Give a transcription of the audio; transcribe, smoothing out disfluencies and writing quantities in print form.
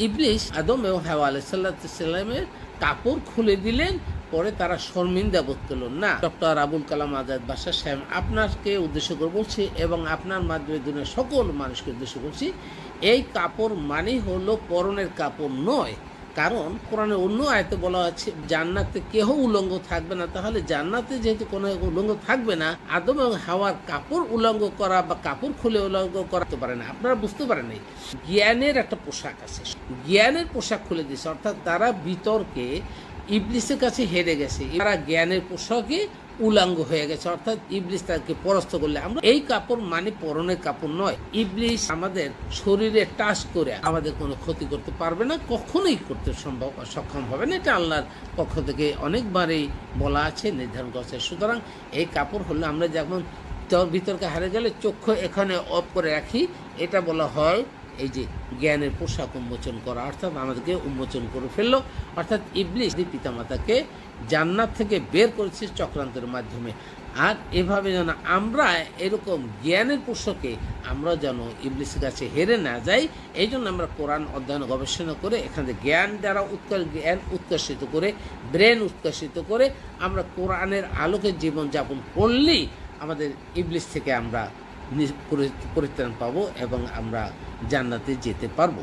ইবলিস আদম এবং হাওয়া আলাইহিসসালামের কাপড় খুলে দিলেন, পরে তারা শর্মিন্দা বোধ করলেন না। ডক্টর আবুল কালাম আজাদ বাদশাহ সাহেব আপনাকে উদ্দেশ্য করে বলছি এবং আপনার মাধ্যমে দুনিয়ার সকল মানুষকে উদ্দেশ্য করছি, এই কাপড় মানে হলো পরনের কাপড় নয়। কারণ কোরআনে অন্য আয়াতে বলা আছে জান্নাতে কেহ উলঙ্গ থাকবে না। তাহলে জান্নাতে যেহেতু কোনো উলঙ্গ থাকবে না, আদম এবং হাওয়ার কাপড় উলঙ্গ করা বা কাপড় খুলে উলঙ্গ করাতে পারে না। আপনারা বুঝতে পারেন এই জ্ঞানের একটা পোশাক আছে, জ্ঞানের পোশাক খুলে দিয়েছে, অর্থাৎ তারা বিতর্কে ইবলিসের কাছে হেরে গেছে, তারা জ্ঞানের পোশাকে উলঙ্গ হয়ে গেছে, অর্থাৎ ইবলিস তাকে পরাস্ত করলে। আমরা এই কাপড় মানে পরনের কাপড় নয়। ইবলিস আমাদের শরীরে টাচ করে আমাদের কোনো ক্ষতি করতে পারবে না, কখনোই করতে সক্ষম হবে না। এটা আল্লাহর পক্ষ থেকে অনেকবারই বলা আছে, নির্ধারণ করছে। সুতরাং এই কাপড় হলে আমরা যেমন বিতর্কে হারে গেলে চক্ষু এখানে অফ করে রাখি, এটা বলা হয় এই যে জ্ঞানের পোশাক উন্মোচন করা, অর্থাৎ আমাদেরকে উন্মোচন করে ফেললো। অর্থাৎ ইবলিস পিতামাতাকে জান্নাত থেকে বের করেছে চক্রান্তের মাধ্যমে। আর এভাবে যেন আমরা এরকম জ্ঞানের পোশাকে আমরা যেন ইবলিসের কাছে হেরে না যাই, এই জন্য আমরা কোরআন অধ্যয়ন গবেষণা করে এখানে জ্ঞান দ্বারা জ্ঞান উৎকর্ষিত করে, ব্রেন উৎকর্ষিত করে আমরা কোরআনের আলোকে জীবনযাপন করলেই আমাদের ইবলিস থেকে আমরা পরিত্রাণ পাবো এবং আমরা জান্নাতে যেতে পারবো।